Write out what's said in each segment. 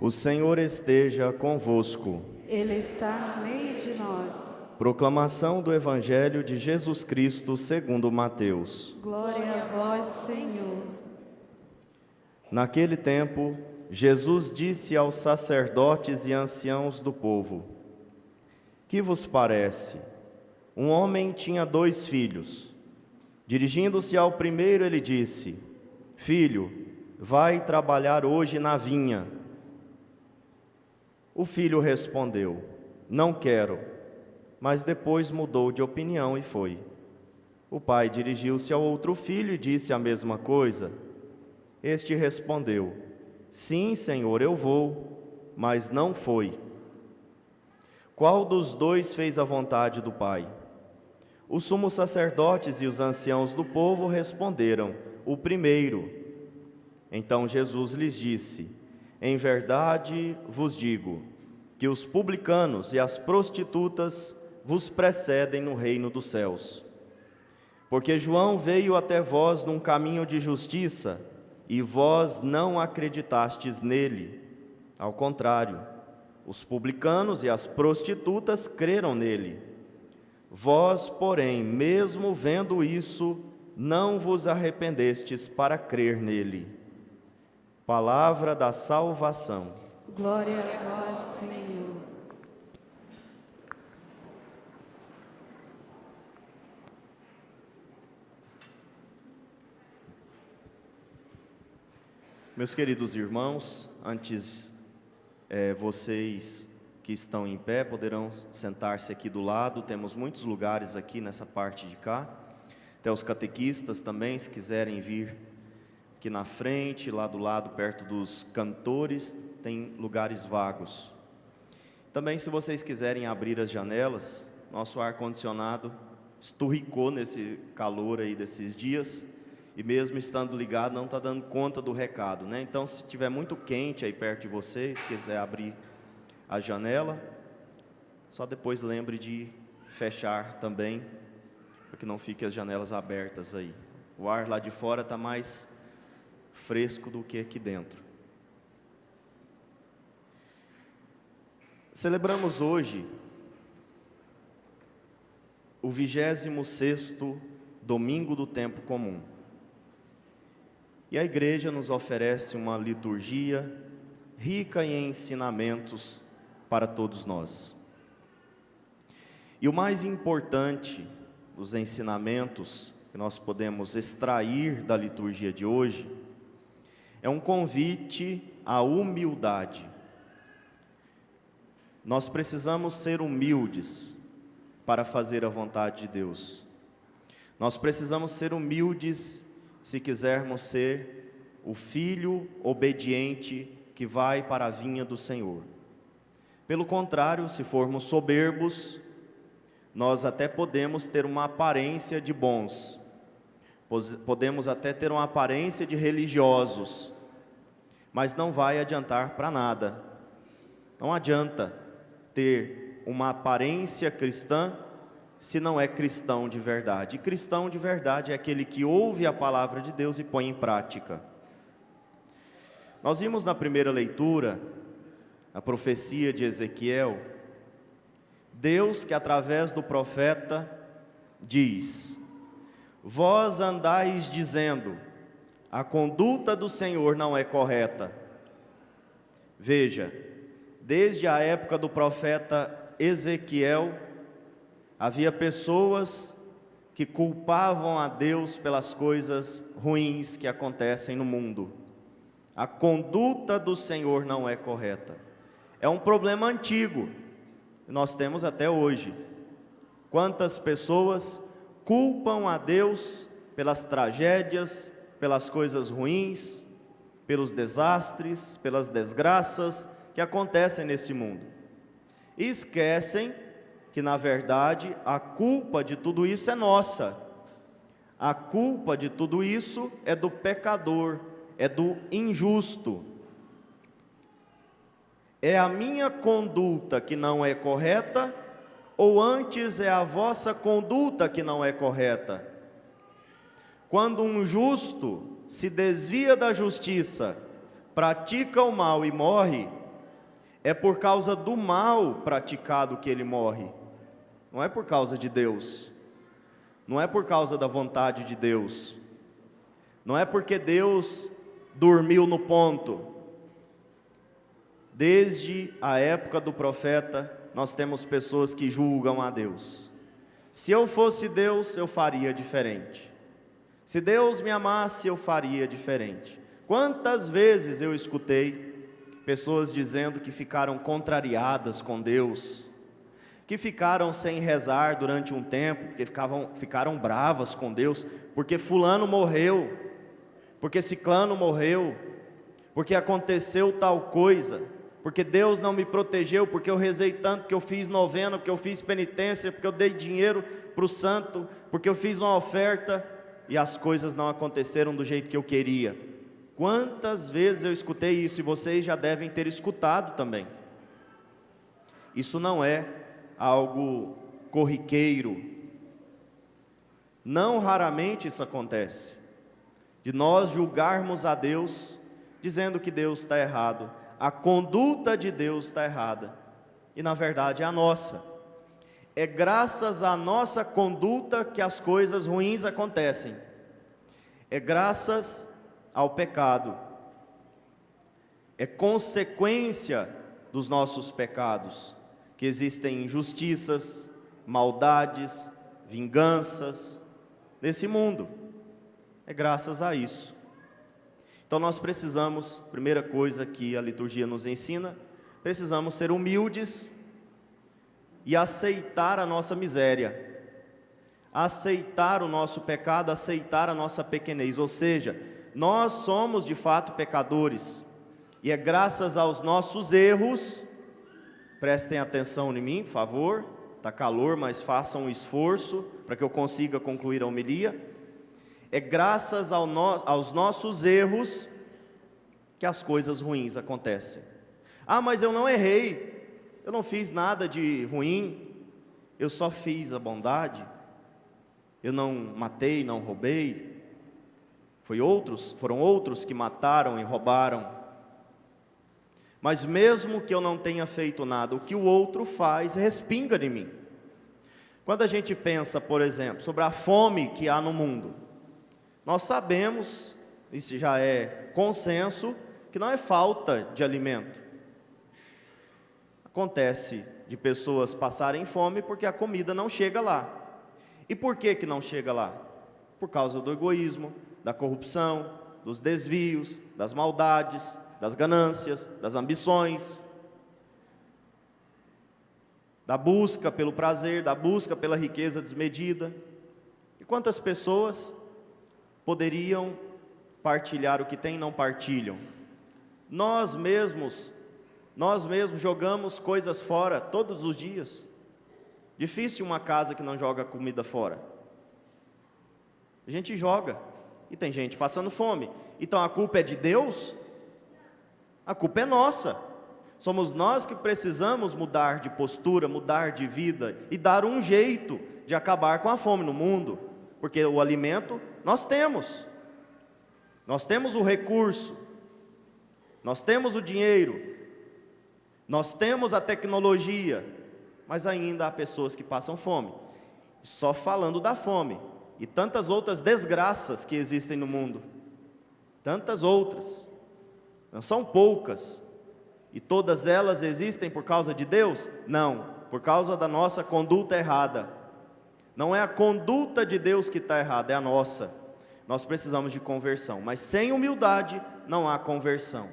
O Senhor esteja convosco. Ele está no meio de nós. Proclamação do Evangelho de Jesus Cristo segundo Mateus. Glória a vós, Senhor. Naquele tempo, Jesus disse aos sacerdotes e anciãos do povo: Que vos parece? Um homem tinha 2 filhos. Dirigindo-se ao primeiro, ele disse: Filho, vai trabalhar hoje na vinha. O filho respondeu: Não quero. Mas depois mudou de opinião e foi. O pai dirigiu-se ao outro filho e disse a mesma coisa. Este respondeu: Sim, Senhor, eu vou, mas não foi. Qual dos 2 fez a vontade do pai? Os sumos sacerdotes e os anciãos do povo responderam: O primeiro. Então Jesus lhes disse: Em verdade vos digo que os publicanos e as prostitutas vos precedem no reino dos céus. Porque João veio até vós num caminho de justiça, e vós não acreditastes nele. Ao contrário, os publicanos e as prostitutas creram nele. Vós, porém, mesmo vendo isso, não vos arrependestes para crer nele. Palavra da salvação. Glória a vós, Senhor. Meus queridos irmãos, antes vocês que estão em pé poderão sentar-se aqui do lado. Temos muitos lugares aqui nessa parte de cá. Até os catequistas também, se quiserem vir aqui na frente, lá do lado, perto dos cantores, tem lugares vagos. Também, se vocês quiserem abrir as janelas, nosso ar-condicionado esturricou nesse calor aí desses dias, e mesmo estando ligado, não está dando conta do recado, né? Então, se tiver muito quente aí perto de vocês, quiser abrir a janela, só depois lembre de fechar também, para que não fiquem as janelas abertas aí. O ar lá de fora está mais fresco do que aqui dentro. Celebramos hoje o 26º domingo do tempo comum. E a igreja nos oferece uma liturgia rica em ensinamentos para todos nós. E o mais importante dos ensinamentos que nós podemos extrair da liturgia de hoje é um convite à humildade. Nós precisamos ser humildes para fazer a vontade de Deus. Nós precisamos ser humildes se quisermos ser o filho obediente que vai para a vinha do Senhor. Pelo contrário, se formos soberbos, nós até podemos ter uma aparência de bons, podemos até ter uma aparência de religiosos, mas não vai adiantar para nada. Não adianta ter uma aparência cristã se não é cristão de verdade. E cristão de verdade é aquele que ouve a palavra de Deus e põe em prática. Nós vimos na primeira leitura a profecia de Ezequiel, Deus que através do profeta diz: Vós andais dizendo, a conduta do Senhor não é correta. Veja, desde a época do profeta Ezequiel, havia pessoas que culpavam a Deus pelas coisas ruins que acontecem no mundo. A conduta do Senhor não é correta. É um problema antigo, que nós temos até hoje. Quantas pessoas culpam a Deus pelas tragédias, pelas coisas ruins, pelos desastres, pelas desgraças que acontecem nesse mundo. E esquecem que, na verdade, a culpa de tudo isso é nossa. A culpa de tudo isso é do pecador, é do injusto. É a minha conduta que não é correta, ou antes é a vossa conduta que não é correta? Quando um justo se desvia da justiça, pratica o mal e morre, É por causa do mal praticado que ele morre. Não é por causa de Deus. Não é por causa da vontade de Deus. Não é porque Deus dormiu no ponto. Desde a época do profeta, nós temos pessoas que julgam a Deus. Se eu fosse Deus, eu faria diferente. Se Deus me amasse, eu faria diferente. Quantas vezes eu escutei pessoas dizendo que ficaram contrariadas com Deus, que ficaram sem rezar durante um tempo, porque ficaram bravas com Deus, porque fulano morreu, porque ciclano morreu, porque aconteceu tal coisa, porque Deus não me protegeu, porque eu rezei tanto, porque eu fiz novena, porque eu fiz penitência, porque eu dei dinheiro para o santo, porque eu fiz uma oferta, e as coisas não aconteceram do jeito que eu queria. Quantas vezes eu escutei isso, e vocês já devem ter escutado também. Isso não é algo corriqueiro. Não raramente isso acontece, de nós julgarmos a Deus, dizendo que Deus está errado, a conduta de Deus está errada, e na verdade é a nossa. É graças à nossa conduta que as coisas ruins acontecem. É graças ao pecado. É consequência dos nossos pecados que existem injustiças, maldades, vinganças nesse mundo. É graças a isso. Então nós precisamos, primeira coisa que a liturgia nos ensina, precisamos ser humildes e aceitar a nossa miséria, aceitar o nosso pecado, aceitar a nossa pequenez, ou seja, nós somos de fato pecadores, e é graças aos nossos erros. Prestem atenção em mim, por favor, está calor, mas façam um esforço para que eu consiga concluir a homilia. É graças aos nossos erros que as coisas ruins acontecem. Ah, mas eu não errei, eu não fiz nada de ruim, eu só fiz a bondade, eu não matei, não roubei, foram outros que mataram e roubaram. Mas mesmo que eu não tenha feito nada, o que o outro faz respinga em mim. Quando a gente pensa, por exemplo, sobre a fome que há no mundo, nós sabemos, isso já é consenso, que não é falta de alimento. Acontece de pessoas passarem fome porque a comida não chega lá. E por que não chega lá? Por causa do egoísmo, da corrupção, dos desvios, das maldades, das ganâncias, das ambições, da busca pelo prazer, da busca pela riqueza desmedida. E quantas pessoas poderiam partilhar o que têm e não partilham? Nós mesmos jogamos coisas fora todos os dias. Difícil uma casa que não joga comida fora. A gente joga, e tem gente passando fome. Então a culpa é de Deus? A culpa é nossa. Somos nós que precisamos mudar de postura, mudar de vida e dar um jeito de acabar com a fome no mundo, porque o alimento nós temos o recurso, nós temos o dinheiro, nós temos a tecnologia, mas ainda há pessoas que passam fome. Só falando da fome e tantas outras desgraças que existem no mundo, tantas outras, não são poucas, e todas elas existem por causa de Deus? Não, por causa da nossa conduta errada. Não é a conduta de Deus que está errada, é a nossa. Nós precisamos de conversão, mas sem humildade não há conversão,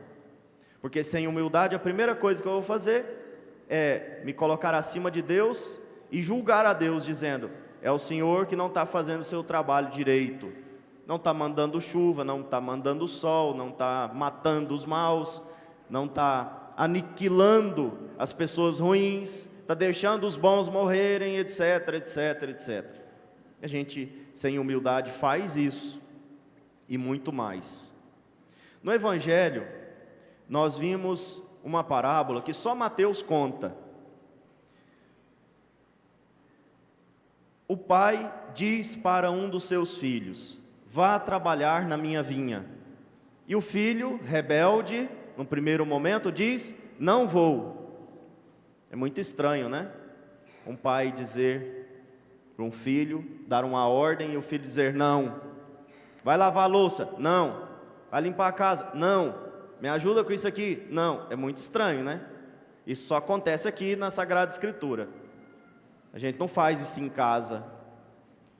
porque sem humildade a primeira coisa que eu vou fazer é me colocar acima de Deus e julgar a Deus, dizendo: é o Senhor que não está fazendo o seu trabalho direito, não está mandando chuva, não está mandando sol, não está matando os maus, não está aniquilando as pessoas ruins, está deixando os bons morrerem, etc, etc, etc. A gente, sem humildade, faz isso e muito mais. No Evangelho, nós vimos uma parábola que só Mateus conta. O pai diz para um dos seus filhos: vá trabalhar na minha vinha. E o filho, rebelde, no primeiro momento diz: não vou. É muito estranho, né? Um pai dizer para um filho, dar uma ordem e o filho dizer não. Vai lavar a louça? Não. Vai limpar a casa? Não. Me ajuda com isso aqui? Não. É muito estranho, né? Isso só acontece aqui na Sagrada Escritura. A gente não faz isso em casa.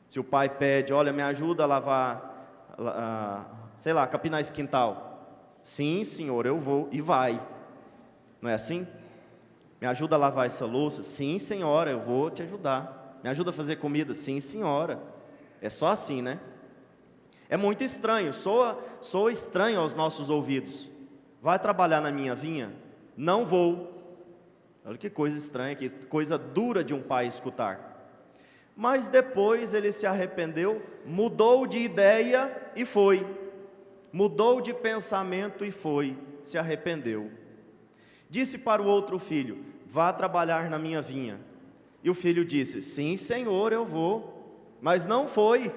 Se o pai pede, olha, me ajuda a lavar, sei lá, capinar esse quintal. Sim, senhor, eu vou. E vai. Não é assim? Me ajuda a lavar essa louça? Sim, senhora, eu vou te ajudar. Me ajuda a fazer comida? Sim, senhora. É só assim, né? É muito estranho, soa estranho aos nossos ouvidos. Vai trabalhar na minha vinha? Não vou. Olha que coisa estranha, que coisa dura de um pai escutar. Mas depois ele se arrependeu, mudou de ideia e foi. Mudou de pensamento e foi, se arrependeu. Disse para o outro filho, vá trabalhar na minha vinha. E o filho disse, sim, senhor, eu vou. Mas não foi.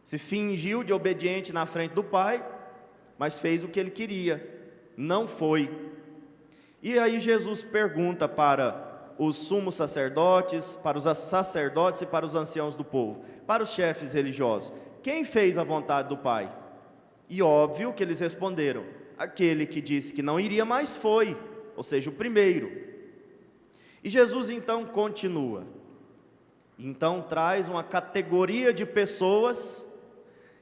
Se fingiu de obediente na frente do pai, mas fez o que ele queria. Não foi. E aí Jesus pergunta para os sumos sacerdotes, para os sacerdotes e para os anciãos do povo, para os chefes religiosos, quem fez a vontade do Pai? E óbvio que eles responderam, aquele que disse que não iria, mas foi, ou seja, o primeiro. E Jesus então continua, então traz uma categoria de pessoas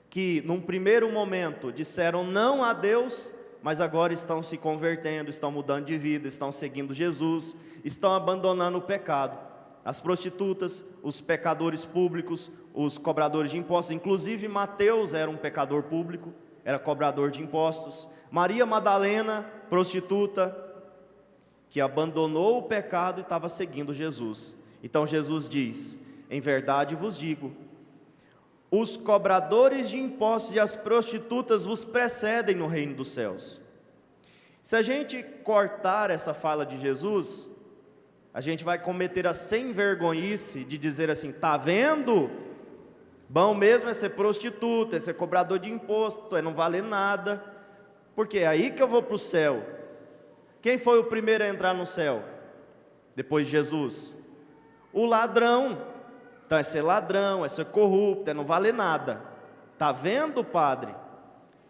que num primeiro momento disseram não a Deus, mas agora estão se convertendo, estão mudando de vida, estão seguindo Jesus, estão abandonando o pecado. As prostitutas, os pecadores públicos, os cobradores de impostos, inclusive Mateus era um pecador público, era cobrador de impostos. Maria Madalena, prostituta, que abandonou o pecado e estava seguindo Jesus. Então Jesus diz, em verdade vos digo, os cobradores de impostos e as prostitutas vos precedem no reino dos céus. Se a gente cortar essa fala de Jesus, a gente vai cometer a sem-vergonhice de dizer assim, tá vendo? Bom mesmo é ser prostituta, é ser cobrador de imposto, é não valer nada, porque é aí que eu vou para o céu. Quem foi o primeiro a entrar no céu? Depois de Jesus? O ladrão. Então é ser ladrão, é ser corrupto, é não valer nada. Está vendo, Padre?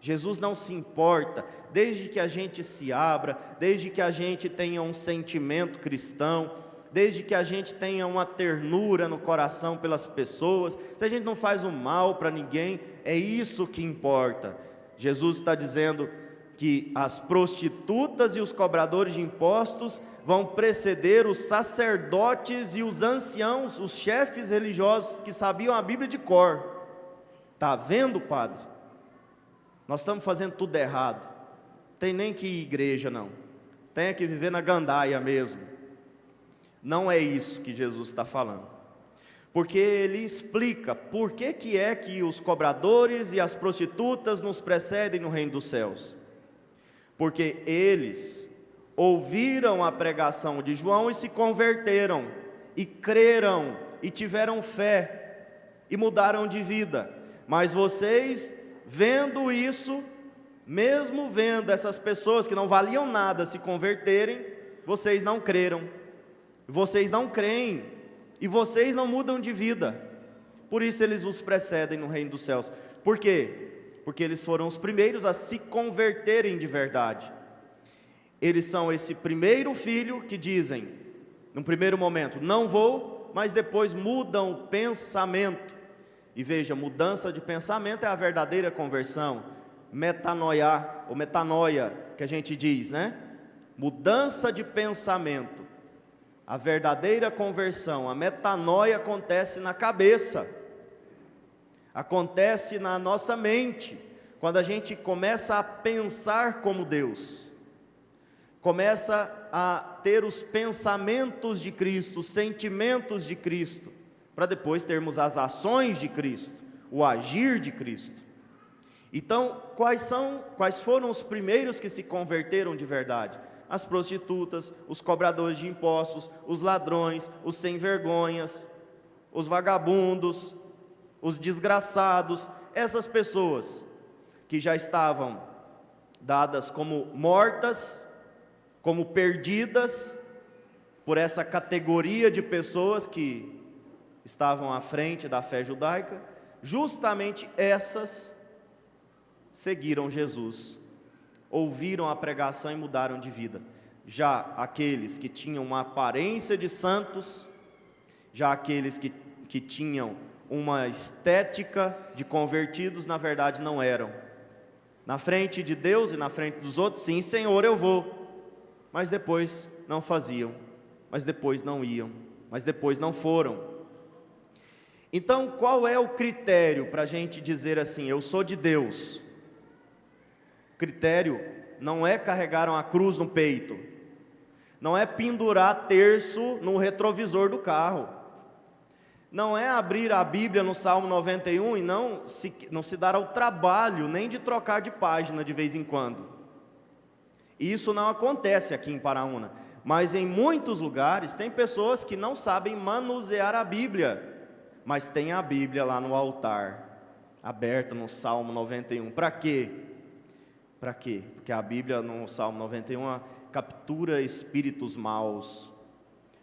Jesus não se importa, desde que a gente se abra, desde que a gente tenha um sentimento cristão, desde que a gente tenha uma ternura no coração pelas pessoas, se a gente não faz o mal para ninguém, é isso que importa. Jesus está dizendo que as prostitutas e os cobradores de impostos vão preceder os sacerdotes e os anciãos, os chefes religiosos que sabiam a Bíblia de cor. Está vendo, Padre? Nós estamos fazendo tudo errado. Tem nem que ir à igreja, não. Tem que viver na gandaia mesmo. Não é isso que Jesus está falando. Porque ele explica por que é que os cobradores e as prostitutas nos precedem no reino dos céus. Porque eles ouviram a pregação de João e se converteram, e creram, e tiveram fé, e mudaram de vida. Mas vocês, vendo isso, mesmo vendo essas pessoas que não valiam nada se converterem, vocês não creram, vocês não creem, e vocês não mudam de vida. Por isso eles vos precedem no reino dos céus. Por quê? Porque eles foram os primeiros a se converterem de verdade. Eles são esse primeiro filho que dizem, no primeiro momento, não vou, mas depois mudam o pensamento. E veja, mudança de pensamento é a verdadeira conversão. Metanoia, ou metanoia, que a gente diz, né? Mudança de pensamento. A verdadeira conversão, a metanoia acontece na cabeça. Acontece na nossa mente, quando a gente começa a pensar como Deus. Começa a ter os pensamentos de Cristo, os sentimentos de Cristo, para depois termos as ações de Cristo, o agir de Cristo. Então, quais foram os primeiros que se converteram de verdade? As prostitutas, os cobradores de impostos, os ladrões, os sem-vergonhas, os vagabundos, os desgraçados, essas pessoas que já estavam dadas como mortas, como perdidas por essa categoria de pessoas que estavam à frente da fé judaica, justamente essas seguiram Jesus, ouviram a pregação e mudaram de vida. Já aqueles que tinham uma aparência de santos, já aqueles que tinham uma estética de convertidos, na verdade não eram. Na frente de Deus e na frente dos outros, sim, Senhor, eu vou. Mas depois não faziam, mas depois não iam, mas depois não foram. Então, qual é o critério para a gente dizer assim, eu sou de Deus? O critério não é carregar uma cruz no peito, não é pendurar terço no retrovisor do carro, não é abrir a Bíblia no Salmo 91 e não se dar ao trabalho nem de trocar de página de vez em quando. Isso não acontece aqui em Paraúna, mas em muitos lugares tem pessoas que não sabem manusear a Bíblia, mas tem a Bíblia lá no altar, aberta no Salmo 91. Para quê? Para quê? Porque a Bíblia no Salmo 91 captura espíritos maus,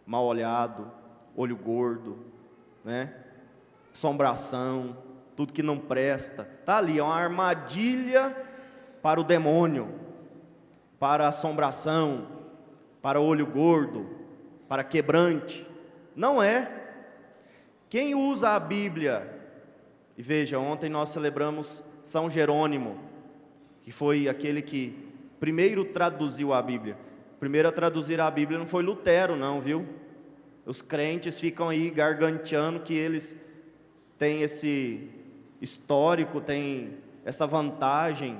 mal olhado, olho gordo, né? Assombração, tudo que não presta. Está ali, é uma armadilha para o demônio, para a assombração, para o olho gordo, para quebrante. Não é. Quem usa a Bíblia, e veja, ontem nós celebramos São Jerônimo, que foi aquele que primeiro traduziu a Bíblia. Primeiro a traduzir a Bíblia não foi Lutero não, viu? Os crentes ficam aí garganteando que eles têm esse histórico, têm essa vantagem.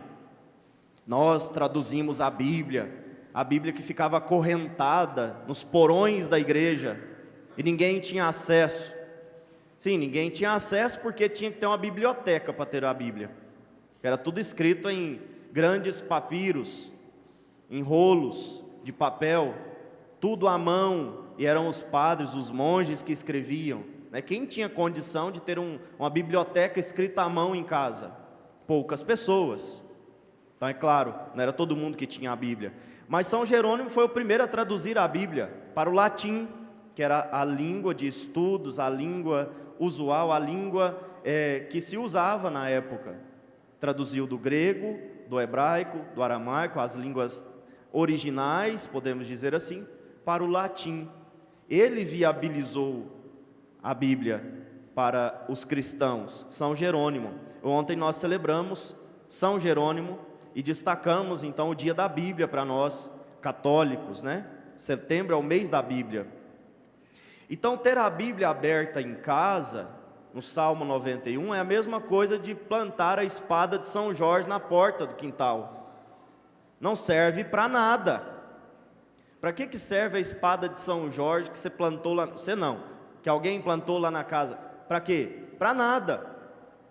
Nós traduzimos a Bíblia que ficava acorrentada nos porões da igreja, e ninguém tinha acesso. Sim, ninguém tinha acesso porque tinha que ter uma biblioteca para ter a Bíblia. Era tudo escrito em grandes papiros, em rolos de papel, tudo à mão, e eram os padres, os monges que escreviam. Quem tinha condição de ter uma biblioteca escrita à mão em casa? Poucas pessoas. Então é claro, não era todo mundo que tinha a Bíblia. Mas São Jerônimo foi o primeiro a traduzir a Bíblia para o latim, que era a língua de estudos, a língua usual, a língua que se usava na época. Traduziu do grego, do hebraico, do aramaico, as línguas originais, podemos dizer assim, para o latim. Ele viabilizou a Bíblia para os cristãos, São Jerônimo. Ontem nós celebramos São Jerônimo e destacamos então o dia da Bíblia para nós católicos, né? Setembro é o mês da Bíblia. Então, ter a Bíblia aberta em casa, no Salmo 91, é a mesma coisa de plantar a espada de São Jorge na porta do quintal. Não serve para nada. Para que serve a espada de São Jorge que você plantou lá? Você não, que alguém plantou lá na casa. Para quê? Para nada.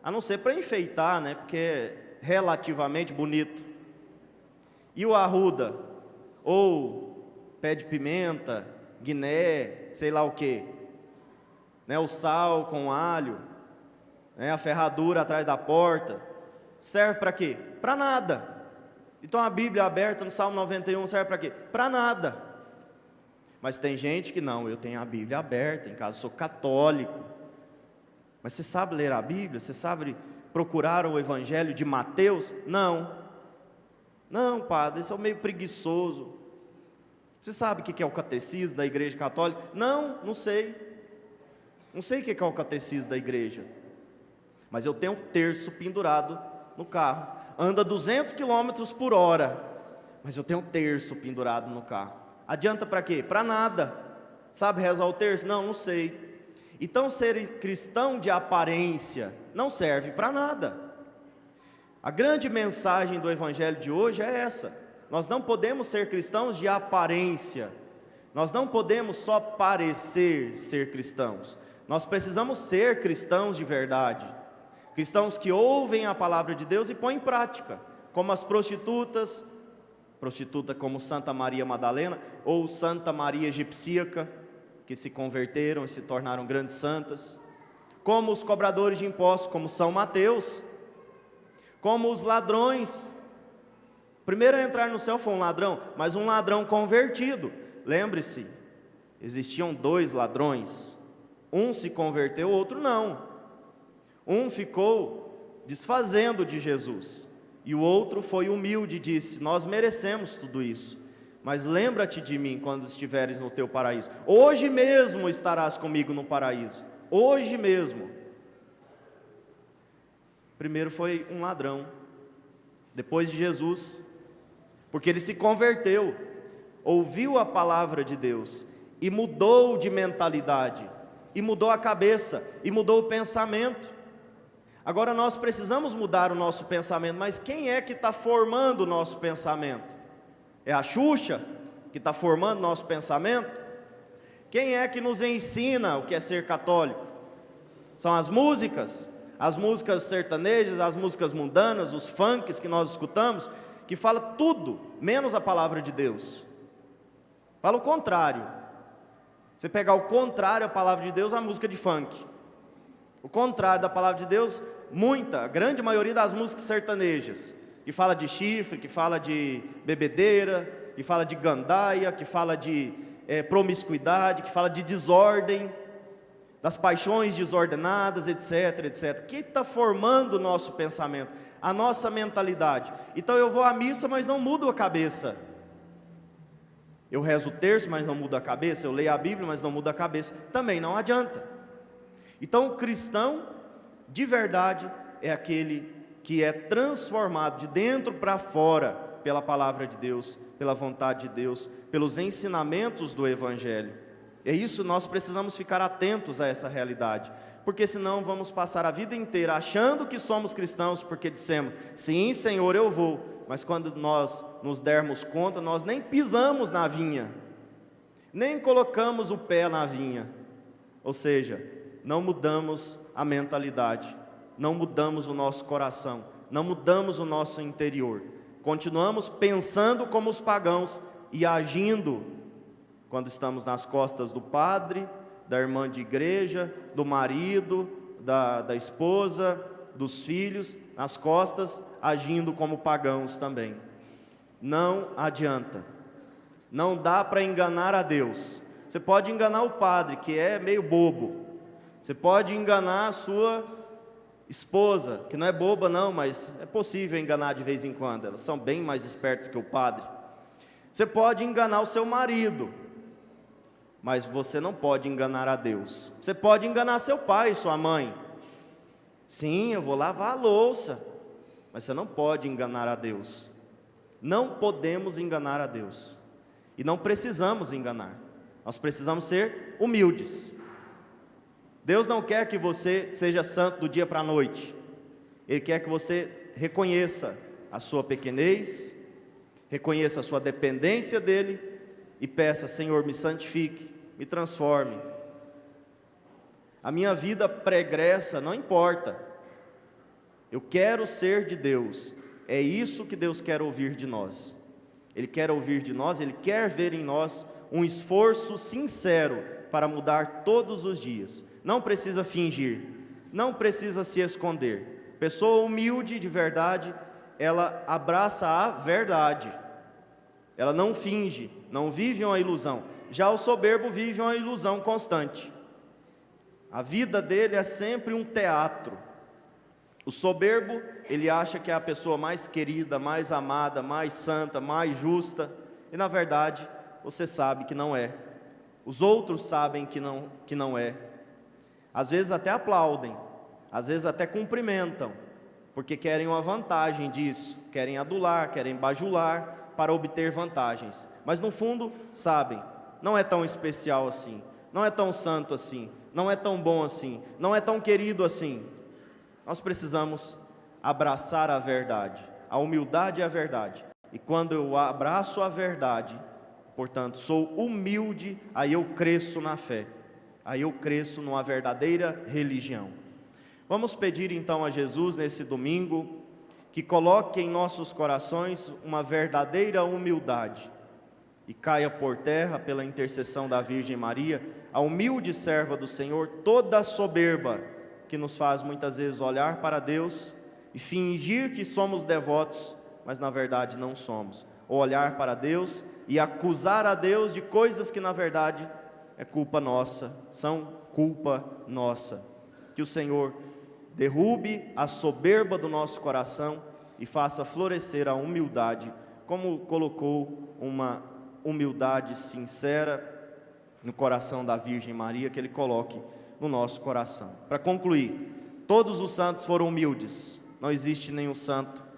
A não ser para enfeitar, né? Porque é relativamente bonito. E o arruda? Ou pé de pimenta, guiné, sei lá o que, o sal com alho, a ferradura atrás da porta, serve para quê? Para nada. Então a Bíblia aberta no Salmo 91 serve para quê? Para nada. Mas tem gente que não, eu tenho a Bíblia aberta em casa, sou católico. Mas você sabe ler a Bíblia? Você sabe procurar o Evangelho de Mateus? Não, padre, isso é meio preguiçoso. Você sabe o que é o catecismo da igreja católica? Não sei. Não sei o que é o catecismo da igreja. Mas eu tenho um terço pendurado no carro. Anda 200 km por hora. Mas eu tenho um terço pendurado no carro. Adianta para quê? Para nada. Sabe rezar o terço? Não sei. Então ser cristão de aparência não serve para nada. A grande mensagem do Evangelho de hoje é essa. Nós não podemos ser cristãos de aparência. Nós não podemos só parecer ser cristãos. Nós precisamos ser cristãos de verdade. Cristãos que ouvem a palavra de Deus e põem em prática. Como as prostituta como Santa Maria Madalena ou Santa Maria Egipsíaca, que se converteram e se tornaram grandes santas. Como os cobradores de impostos, como São Mateus. Como os ladrões, O primeiro a entrar no céu foi um ladrão, mas um ladrão convertido. Lembre-se, existiam 2 ladrões. Um se converteu, o outro não. Um ficou desfazendo de Jesus, e o outro foi humilde e disse: nós merecemos tudo isso, mas lembra-te de mim quando estiveres no teu paraíso. Hoje mesmo estarás comigo no paraíso, hoje mesmo. Primeiro foi um ladrão, depois de Jesus, porque ele se converteu, ouviu a palavra de Deus e mudou de mentalidade, e mudou a cabeça, e mudou o pensamento. Agora nós precisamos mudar o nosso pensamento, mas quem é que está formando o nosso pensamento? É a Xuxa que está formando o nosso pensamento? Quem é que nos ensina o que é ser católico? São as músicas sertanejas, as músicas mundanas, os funks que nós escutamos, que fala tudo, menos a palavra de Deus. Fala o contrário. Você pegar o contrário à palavra de Deus, a música de funk. O contrário da palavra de Deus, a grande maioria das músicas sertanejas, que fala de chifre, que fala de bebedeira, que fala de gandaia, que fala de promiscuidade, que fala de desordem, das paixões desordenadas, etc, etc. O que está formando o nosso pensamento? A nossa mentalidade. Então eu vou à missa, mas não mudo a cabeça. Eu rezo o terço, mas não mudo a cabeça. Eu leio a Bíblia, mas não mudo a cabeça. Também não adianta. Então o cristão, de verdade, é aquele que é transformado de dentro para fora, pela palavra de Deus, pela vontade de Deus, pelos ensinamentos do Evangelho. É isso, nós precisamos ficar atentos a essa realidade, porque senão vamos passar a vida inteira achando que somos cristãos, porque dissemos: sim, Senhor, eu vou, mas quando nós nos dermos conta, nós nem pisamos na vinha, nem colocamos o pé na vinha, ou seja, não mudamos a mentalidade, não mudamos o nosso coração, não mudamos o nosso interior, continuamos pensando como os pagãos e agindo quando estamos nas costas do padre, da irmã de igreja, do marido, da esposa, dos filhos, nas costas, agindo como pagãos também. Não adianta, não dá para enganar a Deus. Você pode enganar o padre, que é meio bobo, você pode enganar a sua esposa, que não é boba não, mas é possível enganar de vez em quando, elas são bem mais espertas que o padre. Você pode enganar o seu marido, mas você não pode enganar a Deus. Você pode enganar seu pai, sua mãe. Sim, eu vou lavar a louça, mas você não pode enganar a Deus. Não podemos enganar a Deus, e não precisamos enganar. Nós precisamos ser humildes. Deus não quer que você seja santo do dia para a noite. Ele quer que você reconheça a sua pequenez, reconheça a sua dependência dEle, e peça: Senhor, me santifique, me transforme. A minha vida pregressa não importa, eu quero ser de Deus. É isso que Deus quer ouvir de nós. Ele quer ouvir de nós, Ele quer ver em nós um esforço sincero para mudar todos os dias. Não precisa fingir, não precisa se esconder. Pessoa humilde de verdade, ela abraça a verdade, ela não finge, não vive uma ilusão. Já o soberbo vive uma ilusão constante. A vida dele é sempre um teatro. O soberbo, ele acha que é a pessoa mais querida, mais amada, mais santa, mais justa, e na verdade, você sabe que não é. Os outros sabem que não é. Às vezes até aplaudem, às vezes até cumprimentam, porque querem uma vantagem disso, querem adular, querem bajular, para obter vantagens, mas no fundo sabem, não é tão especial assim, não é tão santo assim, não é tão bom assim, não é tão querido assim. Nós precisamos abraçar a verdade, a humildade é a verdade, e quando eu abraço a verdade, portanto sou humilde, aí eu cresço na fé, aí eu cresço numa verdadeira religião. Vamos pedir então a Jesus nesse domingo, que coloque em nossos corações uma verdadeira humildade, e caia por terra, pela intercessão da Virgem Maria, a humilde serva do Senhor, toda a soberba, que nos faz muitas vezes olhar para Deus, e fingir que somos devotos, mas na verdade não somos. Ou olhar para Deus e acusar a Deus de coisas que na verdade é culpa nossa, são culpa nossa. Que o Senhor derrube a soberba do nosso coração e faça florescer a humildade, como colocou uma humildade sincera no coração da Virgem Maria, que Ele coloque no nosso coração. Para concluir, todos os santos foram humildes, não existe nenhum santo